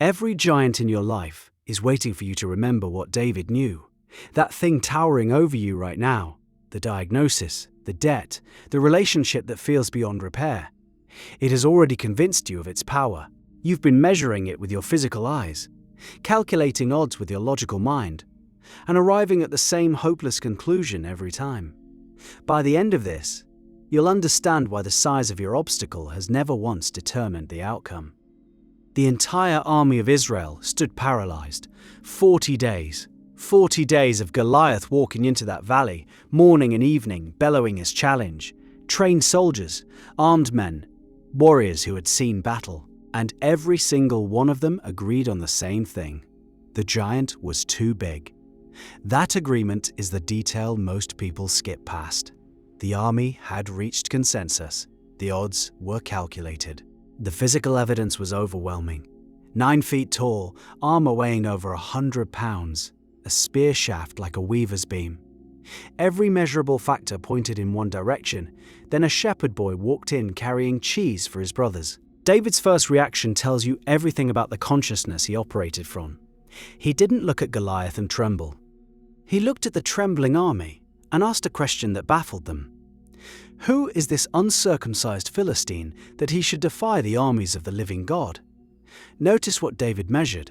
Every giant in your life is waiting for you to remember what David knew. That thing towering over you right now, the diagnosis, the debt, the relationship that feels beyond repair. It has already convinced you of its power. You've been measuring it with your physical eyes, calculating odds with your logical mind, and arriving at the same hopeless conclusion every time. By the end of this, you'll understand why the size of your obstacle has never once determined the outcome. The entire army of Israel stood paralyzed. 40 days. 40 days of Goliath walking into that valley, morning and evening, bellowing his challenge. Trained soldiers, armed men, warriors who had seen battle, and every single one of them agreed on the same thing. The giant was too big. That agreement is the detail most people skip past. The army had reached consensus. The odds were calculated. The physical evidence was overwhelming. 9 feet tall, armor weighing over 100 pounds, a spear shaft like a weaver's beam. Every measurable factor pointed in one direction. Then a shepherd boy walked in carrying cheese for his brothers. David's first reaction tells you everything about the consciousness he operated from. He didn't look at Goliath and tremble. He looked at the trembling army and asked a question that baffled them. Who is this uncircumcised Philistine that he should defy the armies of the living God? Notice what David measured.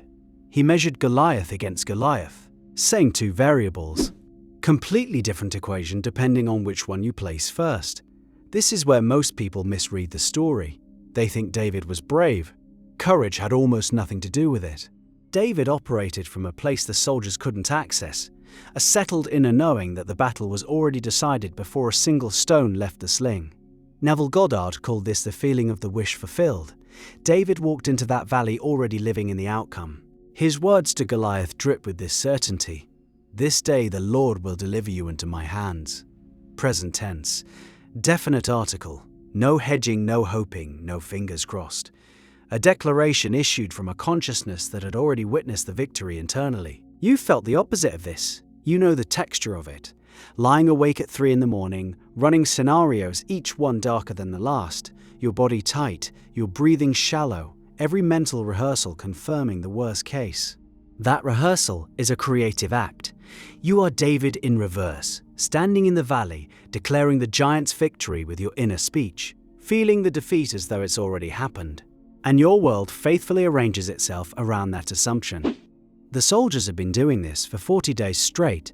He measured Goliath against Goliath, saying 2 variables. Completely different equation depending on which one you place first. This is where most people misread the story. They think David was brave. Courage had almost nothing to do with it. David operated from a place the soldiers couldn't access, a settled inner knowing that the battle was already decided before a single stone left the sling. Neville Goddard called this the feeling of the wish fulfilled. David walked into that valley already living in the outcome. His words to Goliath drip with this certainty. This day the Lord will deliver you into my hands. Present tense. Definite article. No hedging, no hoping, no fingers crossed. A declaration issued from a consciousness that had already witnessed the victory internally. You felt the opposite of this. You know the texture of it. Lying awake at 3 a.m, running scenarios, each one darker than the last. Your body tight, your breathing shallow, every mental rehearsal confirming the worst case. That rehearsal is a creative act. You are David in reverse, standing in the valley, declaring the giant's victory with your inner speech, feeling the defeat as though it's already happened. And your world faithfully arranges itself around that assumption. The soldiers had been doing this for 40 days straight.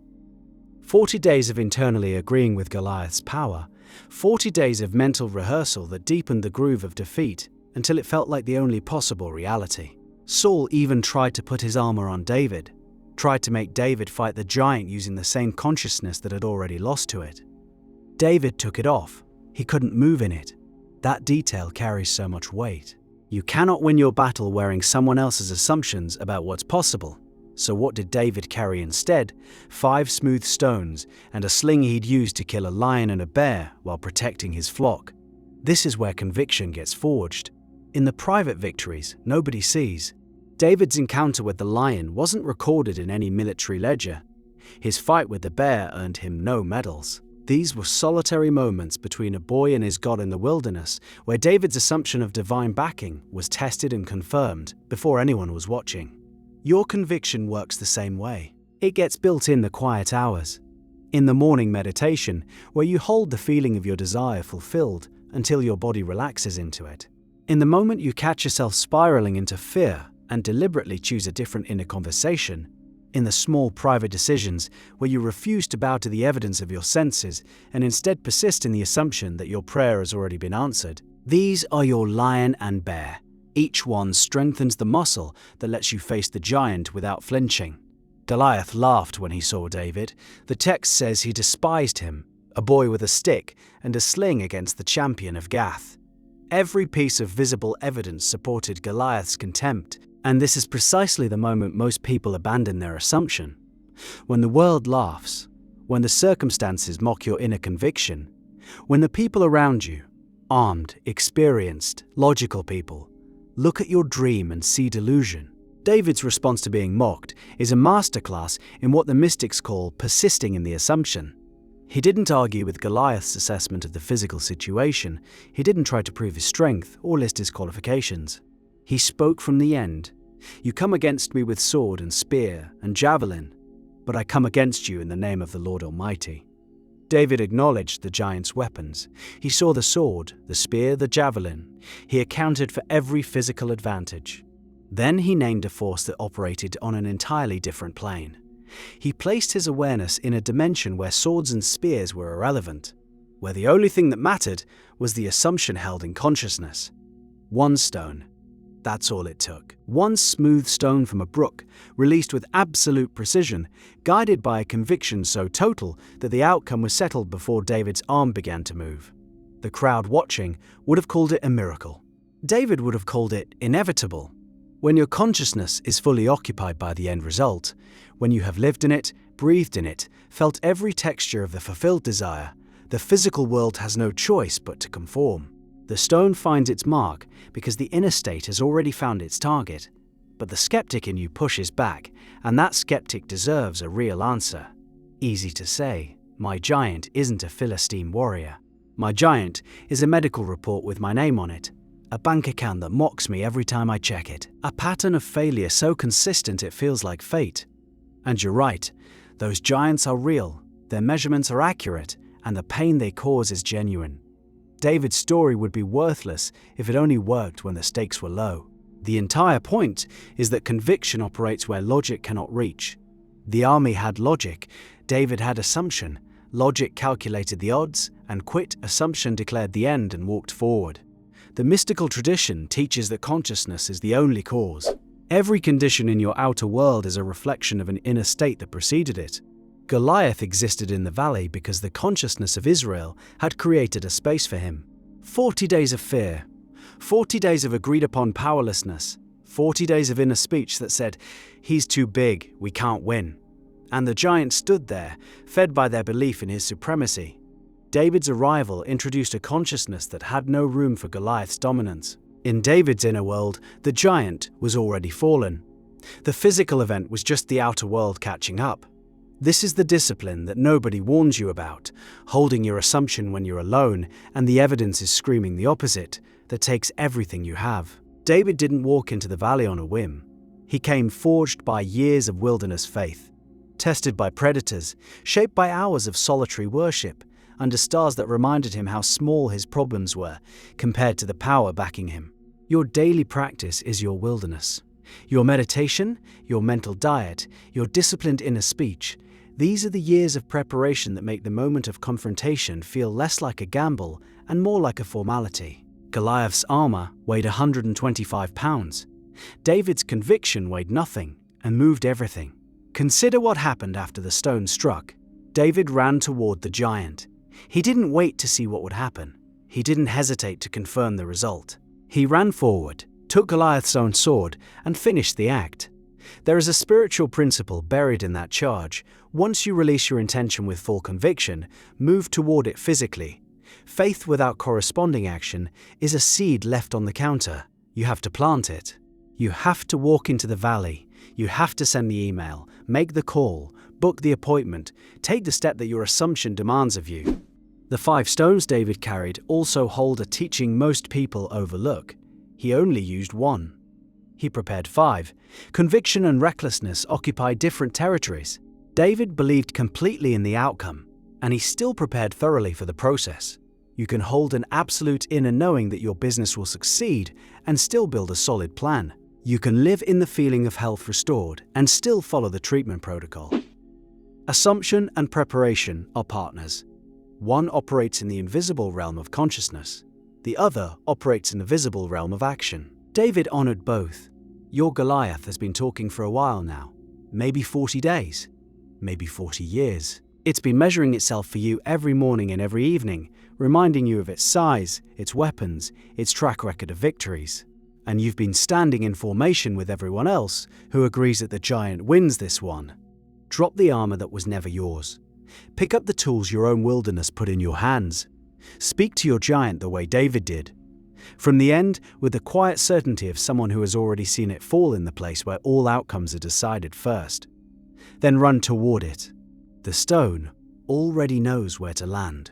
40 days of internally agreeing with Goliath's power, 40 days of mental rehearsal that deepened the groove of defeat until it felt like the only possible reality. Saul even tried to put his armor on David, tried to make David fight the giant using the same consciousness that had already lost to it. David took it off. He couldn't move in it. That detail carries so much weight. You cannot win your battle wearing someone else's assumptions about what's possible. So what did David carry instead? 5 smooth stones and a sling he'd used to kill a lion and a bear while protecting his flock. This is where conviction gets forged. In the private victories nobody sees. David's encounter with the lion wasn't recorded in any military ledger. His fight with the bear earned him no medals. These were solitary moments between a boy and his God in the wilderness, where David's assumption of divine backing was tested and confirmed before anyone was watching. Your conviction works the same way. It gets built in the quiet hours. In the morning meditation, where you hold the feeling of your desire fulfilled until your body relaxes into it. In the moment you catch yourself spiraling into fear and deliberately choose a different inner conversation, in the small private decisions where you refuse to bow to the evidence of your senses and instead persist in the assumption that your prayer has already been answered. These are your lion and bear. Each one strengthens the muscle that lets you face the giant without flinching. Goliath laughed when he saw David. The text says he despised him, a boy with a stick and a sling against the champion of Gath. Every piece of visible evidence supported Goliath's contempt. And this is precisely the moment most people abandon their assumption. When the world laughs, when the circumstances mock your inner conviction, when the people around you, armed, experienced, logical people, look at your dream and see delusion. David's response to being mocked is a masterclass in what the mystics call persisting in the assumption. He didn't argue with Goliath's assessment of the physical situation. He didn't try to prove his strength or list his qualifications. He spoke from the end. You come against me with sword and spear and javelin, but I come against you in the name of the Lord Almighty." David acknowledged the giant's weapons. He saw the sword, the spear, the javelin. He accounted for every physical advantage. Then he named a force that operated on an entirely different plane. He placed his awareness in a dimension where swords and spears were irrelevant, where the only thing that mattered was the assumption held in consciousness. One stone. That's all it took. One smooth stone from a brook, released with absolute precision, guided by a conviction so total that the outcome was settled before David's arm began to move. The crowd watching would have called it a miracle. David would have called it inevitable. When your consciousness is fully occupied by the end result, when you have lived in it, breathed in it, felt every texture of the fulfilled desire, the physical world has no choice but to conform. The stone finds its mark because the inner state has already found its target. But the skeptic in you pushes back, and that skeptic deserves a real answer. Easy to say, my giant isn't a Philistine warrior. My giant is a medical report with my name on it. A bank account that mocks me every time I check it. A pattern of failure so consistent it feels like fate. And you're right, those giants are real, their measurements are accurate, and the pain they cause is genuine. David's story would be worthless if it only worked when the stakes were low. The entire point is that conviction operates where logic cannot reach. The army had logic, David had assumption. Logic calculated the odds, and quit, assumption declared the end and walked forward. The mystical tradition teaches that consciousness is the only cause. Every condition in your outer world is a reflection of an inner state that preceded it. Goliath existed in the valley because the consciousness of Israel had created a space for him. 40 days of fear, 40 days of agreed-upon powerlessness, 40 days of inner speech that said, "He's too big, we can't win." And the giant stood there, fed by their belief in his supremacy. David's arrival introduced a consciousness that had no room for Goliath's dominance. In David's inner world, the giant was already fallen. The physical event was just the outer world catching up. This is the discipline that nobody warns you about, holding your assumption when you're alone and the evidence is screaming the opposite, that takes everything you have. David didn't walk into the valley on a whim. He came forged by years of wilderness faith, tested by predators, shaped by hours of solitary worship, under stars that reminded him how small his problems were compared to the power backing him. Your daily practice is your wilderness. Your meditation, your mental diet, your disciplined inner speech, these are the years of preparation that make the moment of confrontation feel less like a gamble and more like a formality. Goliath's armor weighed 125 pounds. David's conviction weighed nothing and moved everything. Consider what happened after the stone struck. David ran toward the giant. He didn't wait to see what would happen. He didn't hesitate to confirm the result. He ran forward, took Goliath's own sword, and finished the act. There is a spiritual principle buried in that charge. Once you release your intention with full conviction, move toward it physically. Faith without corresponding action is a seed left on the counter. You have to plant it. You have to walk into the valley. You have to send the email, make the call, book the appointment, take the step that your assumption demands of you. The 5 stones David carried also hold a teaching most people overlook. He only used 1. He prepared 5. Conviction and recklessness occupy different territories. David believed completely in the outcome, and he still prepared thoroughly for the process. You can hold an absolute inner knowing that your business will succeed and still build a solid plan. You can live in the feeling of health restored and still follow the treatment protocol. Assumption and preparation are partners. One operates in the invisible realm of consciousness. The other operates in the visible realm of action. David honored both. Your Goliath has been talking for a while now. Maybe 40 days. Maybe 40 years. It's been measuring itself for you every morning and every evening, reminding you of its size, its weapons, its track record of victories. And you've been standing in formation with everyone else who agrees that the giant wins this one. Drop the armor that was never yours. Pick up the tools your own wilderness put in your hands. Speak to your giant the way David did. From the end, with the quiet certainty of someone who has already seen it fall in the place where all outcomes are decided first. Then run toward it. The stone already knows where to land.